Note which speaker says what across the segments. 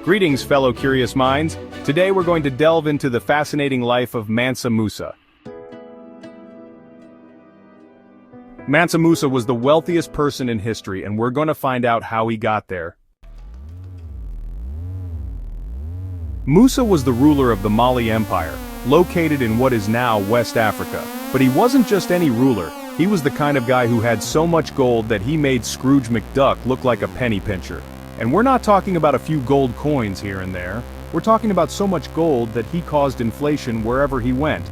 Speaker 1: Greetings, fellow curious minds. Today we're going to delve into the fascinating life of Mansa Musa. Mansa Musa was the wealthiest person in history, and we're going to find out how he got there. Musa was the ruler of the Mali Empire, located in what is now West Africa. But he wasn't just any ruler, he was the kind of guy who had so much gold that he made Scrooge McDuck look like a penny pincher. And we're not talking about a few gold coins here and there, we're talking about so much gold that he caused inflation wherever he went.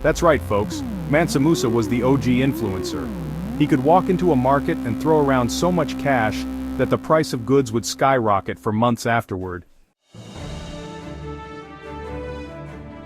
Speaker 1: That's right, folks, Mansa Musa was the OG influencer. He could walk into a market and throw around so much cash that the price of goods would skyrocket for months afterward.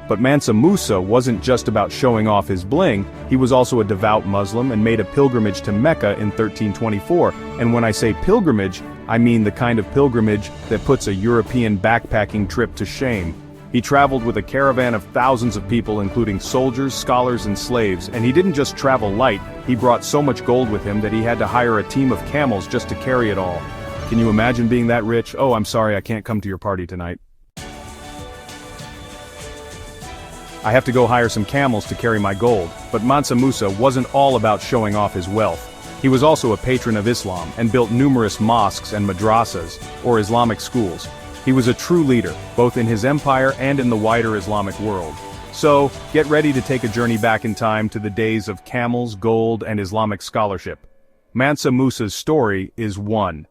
Speaker 1: But Mansa Musa wasn't just about showing off his bling, he was also a devout Muslim and made a pilgrimage to Mecca in 1324, and when I say pilgrimage, I mean the kind of pilgrimage that puts a European backpacking trip to shame. He traveled with a caravan of thousands of people including soldiers, scholars and slaves, and he didn't just travel light, he brought so much gold with him that he had to hire a team of camels just to carry it all. Can you imagine being that rich? Oh, I'm sorry, I can't come to your party tonight. I have to go hire some camels to carry my gold, but Mansa Musa wasn't all about showing off his wealth. He was also a patron of Islam and built numerous mosques and madrasas, or Islamic schools. He was a true leader, both in his empire and in the wider Islamic world. So, get ready to take a journey back in time to the days of camels, gold, and Islamic scholarship. Mansa Musa's story is one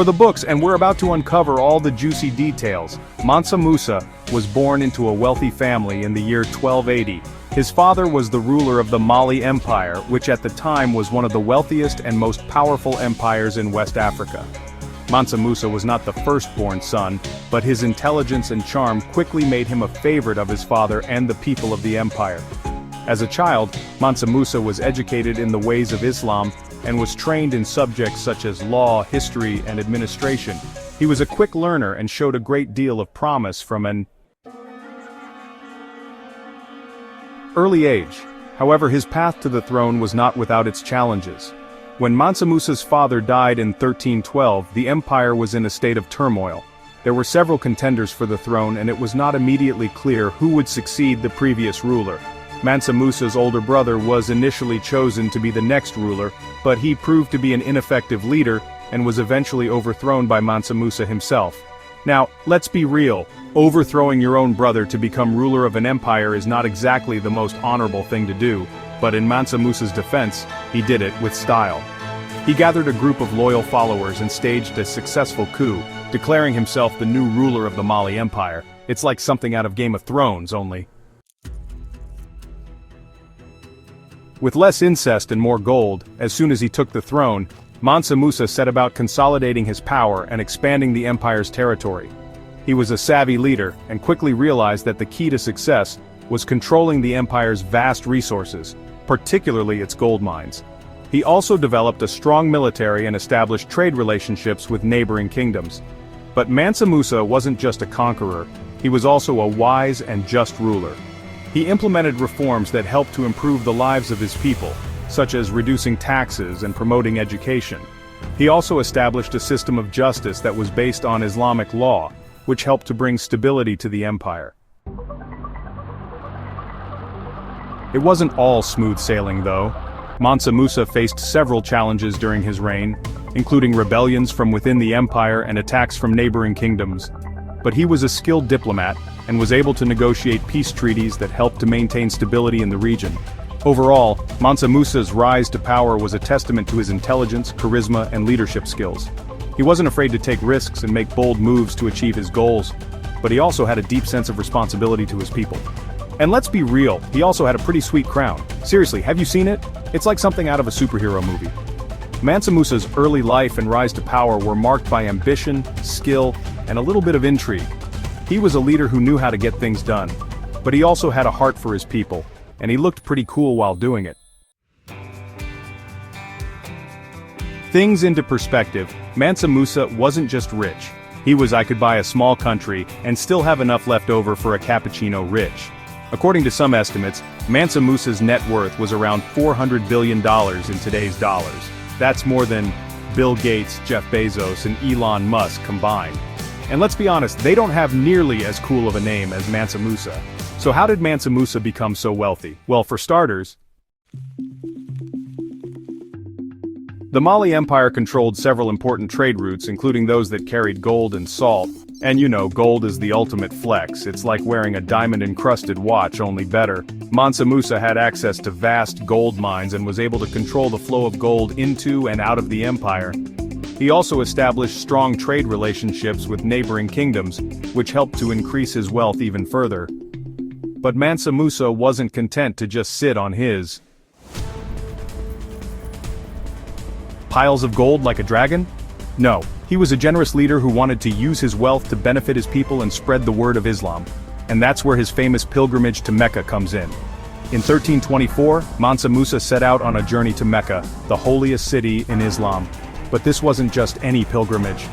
Speaker 1: for the books, and we're about to uncover all the juicy details. Mansa Musa was born into a wealthy family in the year 1280. His father was the ruler of the Mali Empire, which at the time was one of the wealthiest and most powerful empires in West Africa. Mansa Musa was not the firstborn son, but his intelligence and charm quickly made him a favorite of his father and the people of the empire. As a child, Mansa Musa was educated in the ways of Islam and was trained in subjects such as law, history, and administration. He was a quick learner and showed a great deal of promise from an early age. However, his path to the throne was not without its challenges. When Mansa Musa's father died in 1312, the empire was in a state of turmoil. There were several contenders for the throne, and it was not immediately clear who would succeed the previous ruler. Mansa Musa's older brother was initially chosen to be the next ruler, but he proved to be an ineffective leader and was eventually overthrown by Mansa Musa himself. Now, let's be real, overthrowing your own brother to become ruler of an empire is not exactly the most honorable thing to do, but in Mansa Musa's defense, he did it with style. He gathered a group of loyal followers and staged a successful coup, declaring himself the new ruler of the Mali Empire. It's like something out of Game of Thrones, only with less incest and more gold. As soon as he took the throne, Mansa Musa set about consolidating his power and expanding the empire's territory. He was a savvy leader and quickly realized that the key to success was controlling the empire's vast resources, particularly its gold mines. He also developed a strong military and established trade relationships with neighboring kingdoms. But Mansa Musa wasn't just a conqueror, he was also a wise and just ruler. He implemented reforms that helped to improve the lives of his people, such as reducing taxes and promoting education. He also established a system of justice that was based on Islamic law, which helped to bring stability to the empire. It wasn't all smooth sailing, though. Mansa Musa faced several challenges during his reign, including rebellions from within the empire and attacks from neighboring kingdoms. But he was a skilled diplomat, and was able to negotiate peace treaties that helped to maintain stability in the region. Overall, Mansa Musa's rise to power was a testament to his intelligence, charisma, and leadership skills. He wasn't afraid to take risks and make bold moves to achieve his goals, but he also had a deep sense of responsibility to his people. And let's be real, he also had a pretty sweet crown. Seriously, have you seen it? It's like something out of a superhero movie. Mansa Musa's early life and rise to power were marked by ambition, skill, and a little bit of intrigue. He was a leader who knew how to get things done, but he also had a heart for his people, and he looked pretty cool while doing it. Things into perspective, Mansa Musa wasn't just rich. He was I could buy a small country and still have enough left over for a cappuccino rich. According to some estimates, Mansa Musa's net worth was around $400 billion in today's dollars. That's more than Bill Gates, Jeff Bezos, and Elon Musk combined. And let's be honest, they don't have nearly as cool of a name as Mansa Musa. So how did Mansa Musa become so wealthy? Well, for starters, the Mali Empire controlled several important trade routes, including those that carried gold and salt. And you know, gold is the ultimate flex. It's like wearing a diamond-encrusted watch, only better. Mansa Musa had access to vast gold mines and was able to control the flow of gold into and out of the empire. He also established strong trade relationships with neighboring kingdoms, which helped to increase his wealth even further. But Mansa Musa wasn't content to just sit on his piles of gold like a dragon? No, he was a generous leader who wanted to use his wealth to benefit his people and spread the word of Islam. And that's where his famous pilgrimage to Mecca comes in. In 1324, Mansa Musa set out on a journey to Mecca, the holiest city in Islam. But this wasn't just any pilgrimage.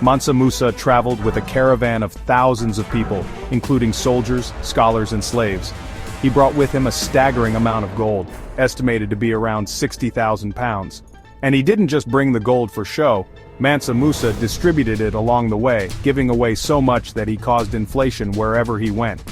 Speaker 1: Mansa Musa traveled with a caravan of thousands of people, including soldiers, scholars, and slaves. He brought with him a staggering amount of gold, estimated to be around 60,000 pounds. And he didn't just bring the gold for show. Mansa Musa distributed it along the way, giving away so much that he caused inflation wherever he went.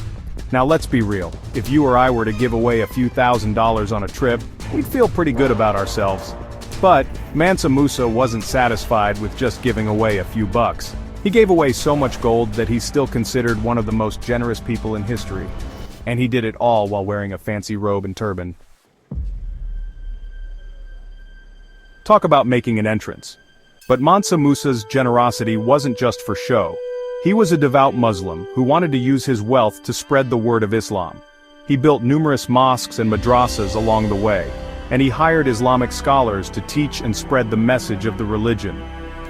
Speaker 1: Now let's be real, if you or I were to give away a few $1,000s on a trip, we'd feel pretty good about ourselves. But Mansa Musa wasn't satisfied with just giving away a few bucks. He gave away so much gold that he's still considered one of the most generous people in history. And he did it all while wearing a fancy robe and turban. Talk about making an entrance. But Mansa Musa's generosity wasn't just for show. He was a devout Muslim who wanted to use his wealth to spread the word of Islam. He built numerous mosques and madrasas along the way, and he hired Islamic scholars to teach and spread the message of the religion.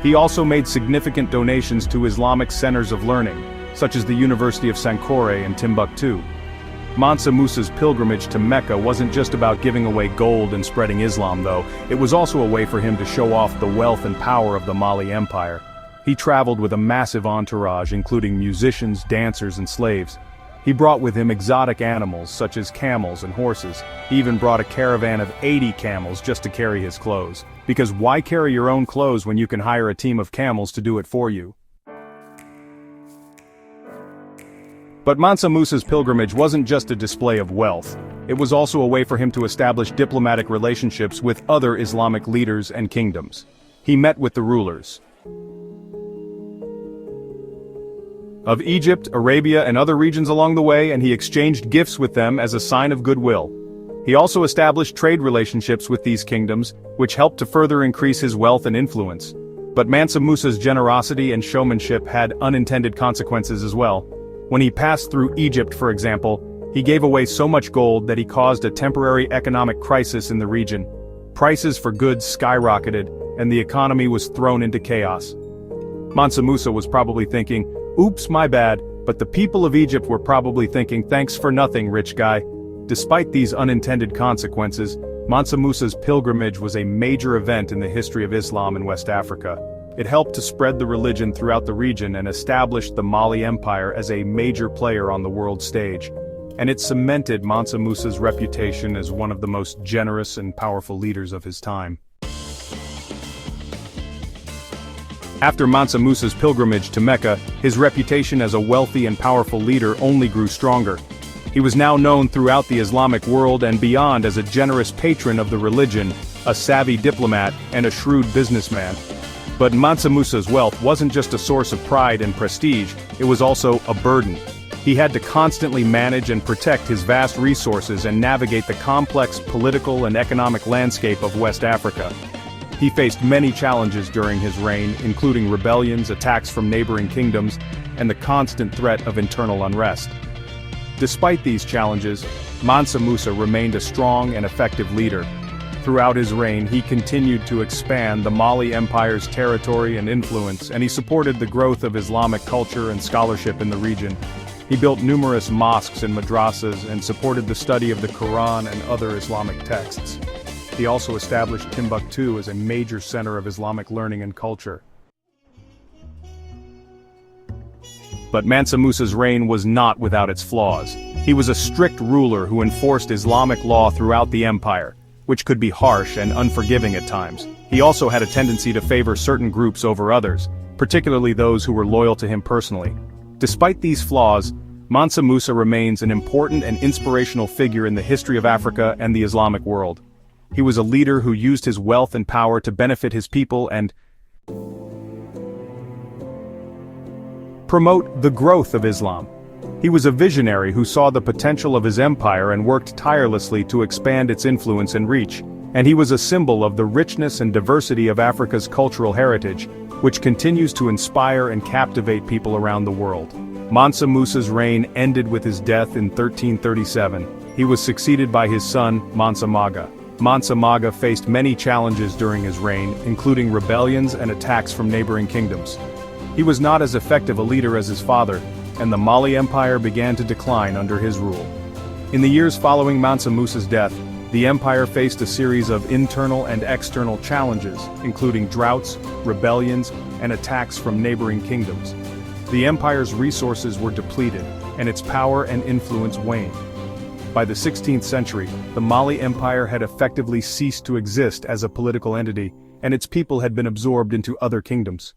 Speaker 1: He also made significant donations to Islamic centers of learning, such as the University of Sankore in Timbuktu. Mansa Musa's pilgrimage to Mecca wasn't just about giving away gold and spreading Islam though, it was also a way for him to show off the wealth and power of the Mali Empire. He traveled with a massive entourage including musicians, dancers, and slaves. He brought with him exotic animals such as camels and horses. He even brought a caravan of 80 camels just to carry his clothes. Because why carry your own clothes when you can hire a team of camels to do it for you? But Mansa Musa's pilgrimage wasn't just a display of wealth. It was also a way for him to establish diplomatic relationships with other Islamic leaders and kingdoms. He met with the rulers of Egypt, Arabia, and other regions along the way, and he exchanged gifts with them as a sign of goodwill. He also established trade relationships with these kingdoms, which helped to further increase his wealth and influence. But Mansa Musa's generosity and showmanship had unintended consequences as well. When he passed through Egypt, for example, he gave away so much gold that he caused a temporary economic crisis in the region. Prices for goods skyrocketed, and the economy was thrown into chaos. Mansa Musa was probably thinking, "Oops, my bad," but the people of Egypt were probably thinking, "Thanks for nothing, rich guy." Despite these unintended consequences, Mansa Musa's pilgrimage was a major event in the history of Islam in West Africa. It helped to spread the religion throughout the region and established the Mali Empire as a major player on the world stage. And it cemented Mansa Musa's reputation as one of the most generous and powerful leaders of his time. After Mansa Musa's pilgrimage to Mecca, his reputation as a wealthy and powerful leader only grew stronger. He was now known throughout the Islamic world and beyond as a generous patron of the religion, a savvy diplomat, and a shrewd businessman. But Mansa Musa's wealth wasn't just a source of pride and prestige, it was also a burden. He had to constantly manage and protect his vast resources and navigate the complex political and economic landscape of West Africa. He faced many challenges during his reign, including rebellions, attacks from neighboring kingdoms, and the constant threat of internal unrest. Despite these challenges, Mansa Musa remained a strong and effective leader. Throughout his reign, he continued to expand the Mali Empire's territory and influence, and he supported the growth of Islamic culture and scholarship in the region. He built numerous mosques and madrasas and supported the study of the Quran and other Islamic texts. He also established Timbuktu as a major center of Islamic learning and culture. But Mansa Musa's reign was not without its flaws. He was a strict ruler who enforced Islamic law throughout the empire. which could be harsh and unforgiving at times. He also had a tendency to favor certain groups over others, particularly those who were loyal to him personally. Despite these flaws, Mansa Musa remains an important and inspirational figure in the history of Africa and the Islamic world. He was a leader who used his wealth and power to benefit his people and promote the growth of Islam. He was a visionary who saw the potential of his empire and worked tirelessly to expand its influence and reach, and he was a symbol of the richness and diversity of Africa's cultural heritage, which continues to inspire and captivate people around the world. Mansa Musa's reign ended with his death in 1337. He was succeeded by his son, Mansa Musa. Mansa Musa faced many challenges during his reign, including rebellions and attacks from neighboring kingdoms. He was not as effective a leader as his father, and the Mali Empire began to decline under his rule. In the years following Mansa Musa's death, the empire faced a series of internal and external challenges, including droughts, rebellions, and attacks from neighboring kingdoms. The empire's resources were depleted, and its power and influence waned. By the 16th century, the Mali Empire had effectively ceased to exist as a political entity, and its people had been absorbed into other kingdoms.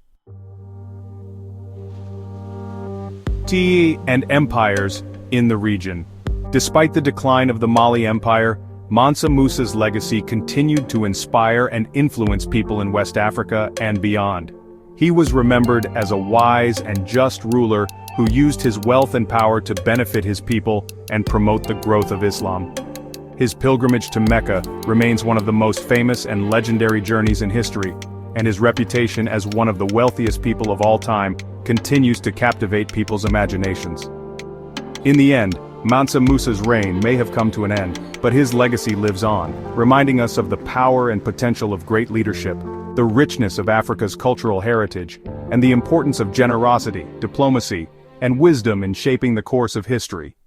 Speaker 1: And empires in the region. Despite the decline of the Mali Empire, Mansa Musa's legacy continued to inspire and influence people in West Africa and beyond. He was remembered as a wise and just ruler who used his wealth and power to benefit his people and promote the growth of Islam. His pilgrimage to Mecca remains one of the most famous and legendary journeys in history, and his reputation as one of the wealthiest people of all time continues to captivate people's imaginations. In the end, Mansa Musa's reign may have come to an end, but his legacy lives on, reminding us of the power and potential of great leadership, the richness of Africa's cultural heritage, and the importance of generosity, diplomacy, and wisdom in shaping the course of history.